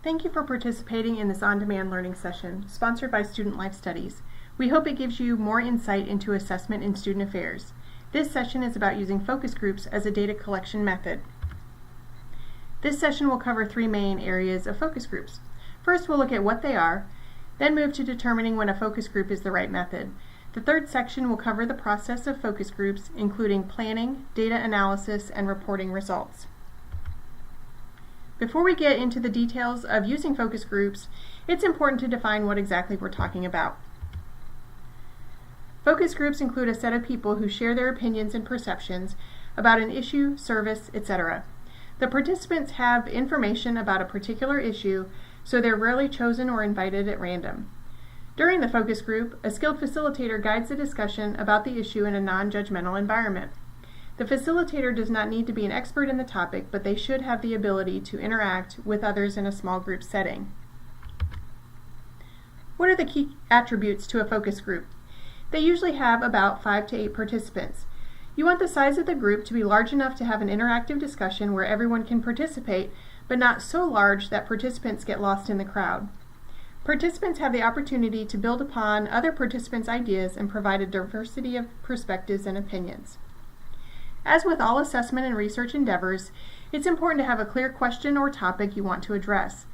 Thank you for participating in this on-demand learning session, sponsored by Student Life Studies. We hope it gives you more insight into assessment in student affairs. This session is about using focus groups as a data collection method. This session will cover three main areas of focus groups. First, we'll look at what they are, then move to determining when a focus group is the right method. The third section will cover the process of focus groups, including planning, data analysis, and reporting results. Before we get into the details of using focus groups, it's important to define what exactly we're talking about. Focus groups include a set of people who share their opinions and perceptions about an issue, service, etc. The participants have information about a particular issue, so they're rarely chosen or invited at random. During the focus group, a skilled facilitator guides the discussion about the issue in a non-judgmental environment. The facilitator does not need to be an expert in the topic, but they should have the ability to interact with others in a small group setting. What are the key attributes to a focus group? They usually have about 5 to 8 participants. You want the size of the group to be large enough to have an interactive discussion where everyone can participate, but not so large that participants get lost in the crowd. Participants have the opportunity to build upon other participants' ideas and provide a diversity of perspectives and opinions. As with all assessment and research endeavors, it's important to have a clear question or topic you want to address.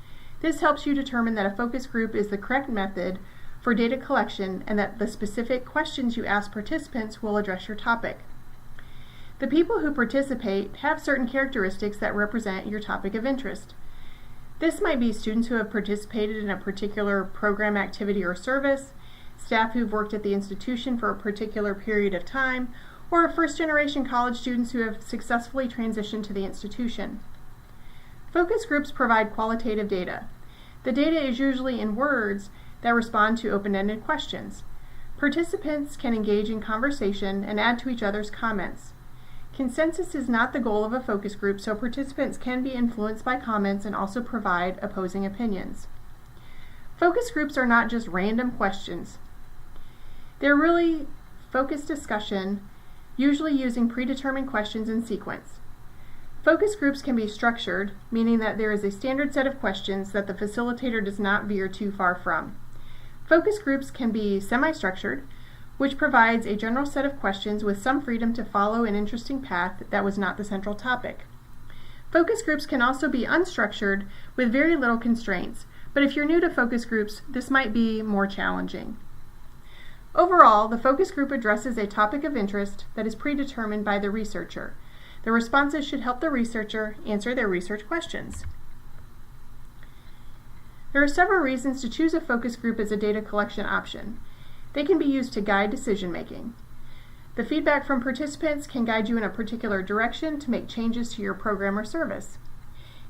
This helps you determine that a focus group is the correct method for data collection and that the specific questions you ask participants will address your topic. The people who participate have certain characteristics that represent your topic of interest. This might be students who have participated in a particular program, activity, or service, staff who've worked at the institution for a particular period of time, or first-generation college students who have successfully transitioned to the institution. Focus groups provide qualitative data. The data is usually in words that respond to open-ended questions. Participants can engage in conversation and add to each other's comments. Consensus is not the goal of a focus group, so participants can be influenced by comments and also provide opposing opinions. Focus groups are not just random questions. They're really focused discussion, usually using predetermined questions in sequence. Focus groups can be structured, meaning that there is a standard set of questions that the facilitator does not veer too far from. Focus groups can be semi-structured, which provides a general set of questions with some freedom to follow an interesting path that was not the central topic. Focus groups can also be unstructured with very little constraints, but if you're new to focus groups, this might be more challenging. Overall, the focus group addresses a topic of interest that is predetermined by the researcher. The responses should help the researcher answer their research questions. There are several reasons to choose a focus group as a data collection option. They can be used to guide decision making. The feedback from participants can guide you in a particular direction to make changes to your program or service.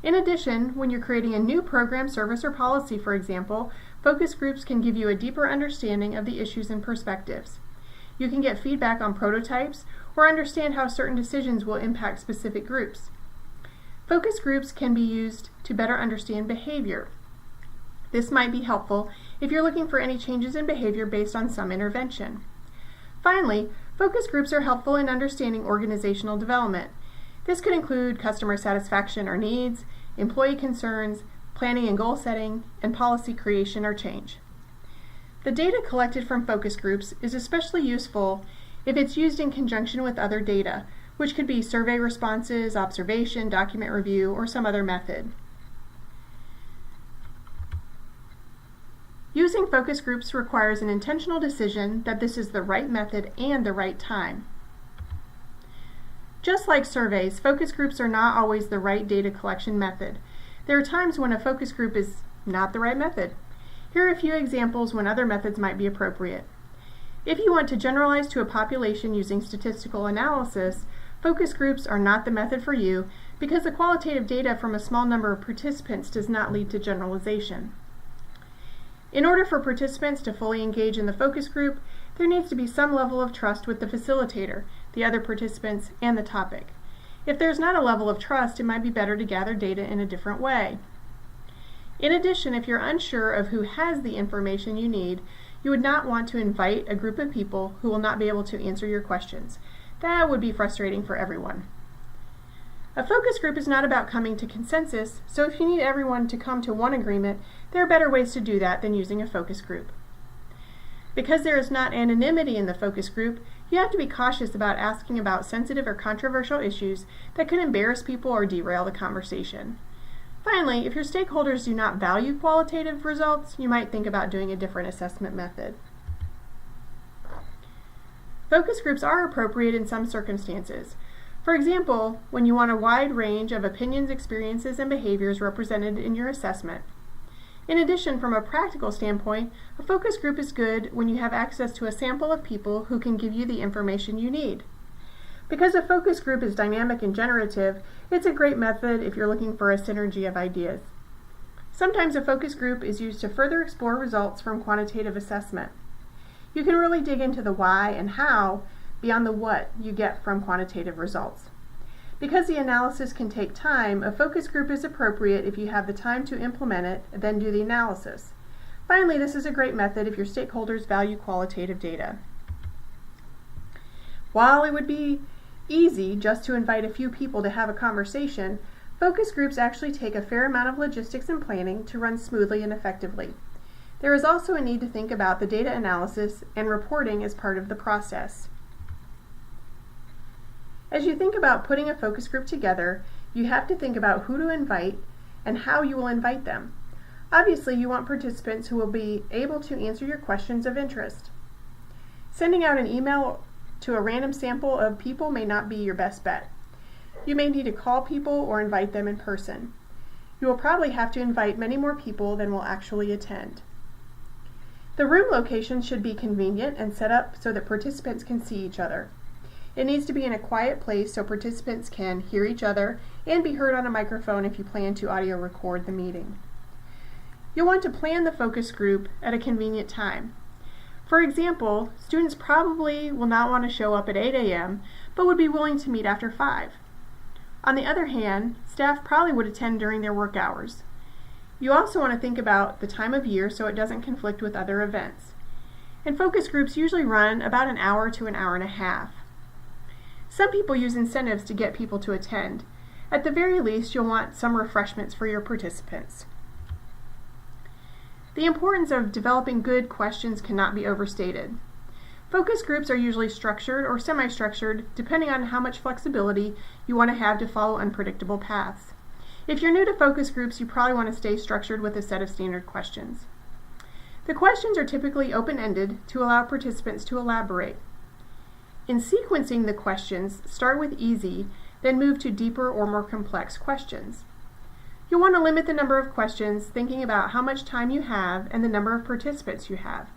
In addition, when you're creating a new program, service, or policy, for example, focus groups can give you a deeper understanding of the issues and perspectives. You can get feedback on prototypes or understand how certain decisions will impact specific groups. Focus groups can be used to better understand behavior. This might be helpful if you're looking for any changes in behavior based on some intervention. Finally, focus groups are helpful in understanding organizational development. This could include customer satisfaction or needs, employee concerns, planning and goal setting, and policy creation or change. The data collected from focus groups is especially useful if it's used in conjunction with other data, which could be survey responses, observation, document review, or some other method. Using focus groups requires an intentional decision that this is the right method and the right time. Just like surveys, focus groups are not always the right data collection method. There are times when a focus group is not the right method. Here are a few examples when other methods might be appropriate. If you want to generalize to a population using statistical analysis, focus groups are not the method for you because the qualitative data from a small number of participants does not lead to generalization. In order for participants to fully engage in the focus group, there needs to be some level of trust with the facilitator, the other participants, and the topic. If there's not a level of trust, it might be better to gather data in a different way. In addition, if you're unsure of who has the information you need, you would not want to invite a group of people who will not be able to answer your questions. That would be frustrating for everyone. A focus group is not about coming to consensus, so if you need everyone to come to one agreement, there are better ways to do that than using a focus group. Because there is not anonymity in the focus group, you have to be cautious about asking about sensitive or controversial issues that could embarrass people or derail the conversation. Finally, if your stakeholders do not value qualitative results, you might think about doing a different assessment method. Focus groups are appropriate in some circumstances. For example, when you want a wide range of opinions, experiences, and behaviors represented in your assessment. In addition, from a practical standpoint, a focus group is good when you have access to a sample of people who can give you the information you need. Because a focus group is dynamic and generative, it's a great method if you're looking for a synergy of ideas. Sometimes a focus group is used to further explore results from quantitative assessment. You can really dig into the why and how beyond the what you get from quantitative results. Because the analysis can take time, a focus group is appropriate if you have the time to implement it, then do the analysis. Finally, this is a great method if your stakeholders value qualitative data. While it would be easy just to invite a few people to have a conversation, focus groups actually take a fair amount of logistics and planning to run smoothly and effectively. There is also a need to think about the data analysis and reporting as part of the process. As you think about putting a focus group together, you have to think about who to invite and how you will invite them. Obviously, you want participants who will be able to answer your questions of interest. Sending out an email to a random sample of people may not be your best bet. You may need to call people or invite them in person. You will probably have to invite many more people than will actually attend. The room location should be convenient and set up so that participants can see each other. It needs to be in a quiet place so participants can hear each other and be heard on a microphone if you plan to audio record the meeting. You'll want to plan the focus group at a convenient time. For example, students probably will not want to show up at 8 a.m., but would be willing to meet after 5. On the other hand, staff probably would attend during their work hours. You also want to think about the time of year so it doesn't conflict with other events. And focus groups usually run about an hour to an hour and a half. Some people use incentives to get people to attend. At the very least, you'll want some refreshments for your participants. The importance of developing good questions cannot be overstated. Focus groups are usually structured or semi-structured, depending on how much flexibility you want to have to follow unpredictable paths. If you're new to focus groups, you probably want to stay structured with a set of standard questions. The questions are typically open-ended to allow participants to elaborate. In sequencing the questions, start with easy, then move to deeper or more complex questions. You'll want to limit the number of questions, thinking about how much time you have and the number of participants you have.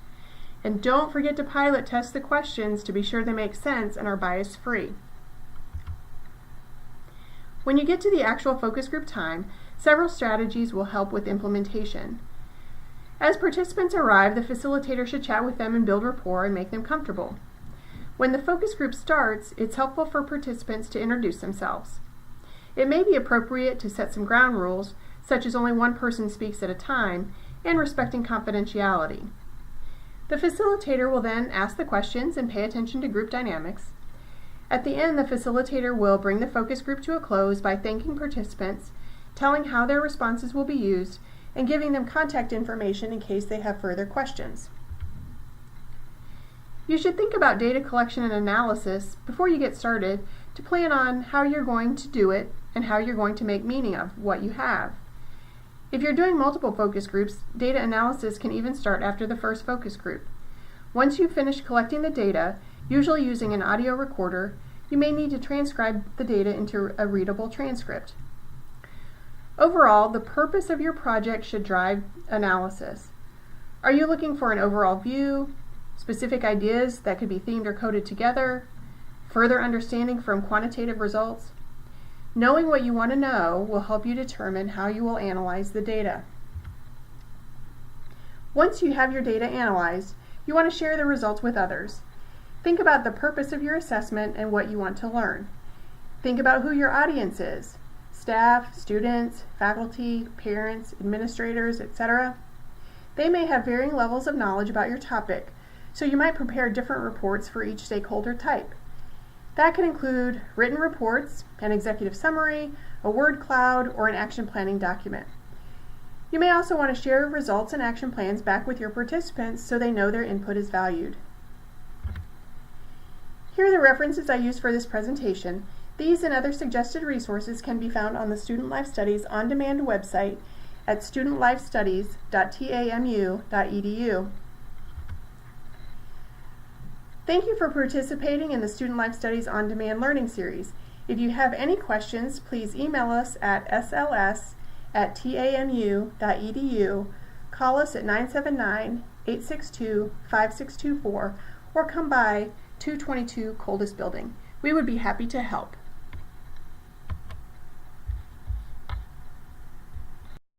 And don't forget to pilot test the questions to be sure they make sense and are bias-free. When you get to the actual focus group time, several strategies will help with implementation. As participants arrive, the facilitator should chat with them and build rapport and make them comfortable. When the focus group starts, it's helpful for participants to introduce themselves. It may be appropriate to set some ground rules, such as only one person speaks at a time, and respecting confidentiality. The facilitator will then ask the questions and pay attention to group dynamics. At the end, the facilitator will bring the focus group to a close by thanking participants, telling how their responses will be used, and giving them contact information in case they have further questions. You should think about data collection and analysis before you get started to plan on how you're going to do it and how you're going to make meaning of what you have. If you're doing multiple focus groups, data analysis can even start after the first focus group. Once you've finished collecting the data, usually using an audio recorder, you may need to transcribe the data into a readable transcript. Overall, the purpose of your project should drive analysis. Are you looking for an overall view, specific ideas that could be themed or coded together, further understanding from quantitative results? Knowing what you want to know will help you determine how you will analyze the data. Once you have your data analyzed, you want to share the results with others. Think about the purpose of your assessment and what you want to learn. Think about who your audience is: staff, students, faculty, parents, administrators, etc. They may have varying levels of knowledge about your topic, so you might prepare different reports for each stakeholder type. That can include written reports, an executive summary, a word cloud, or an action planning document. You may also want to share results and action plans back with your participants so they know their input is valued. Here are the references I used for this presentation. These and other suggested resources can be found on the Student Life Studies on-demand website at studentlifestudies.tamu.edu. Thank you for participating in the Student Life Studies On-Demand Learning Series. If you have any questions, please email us at sls@tamu.edu, call us at 979-862-5624, or come by 222 Coldest Building. We would be happy to help.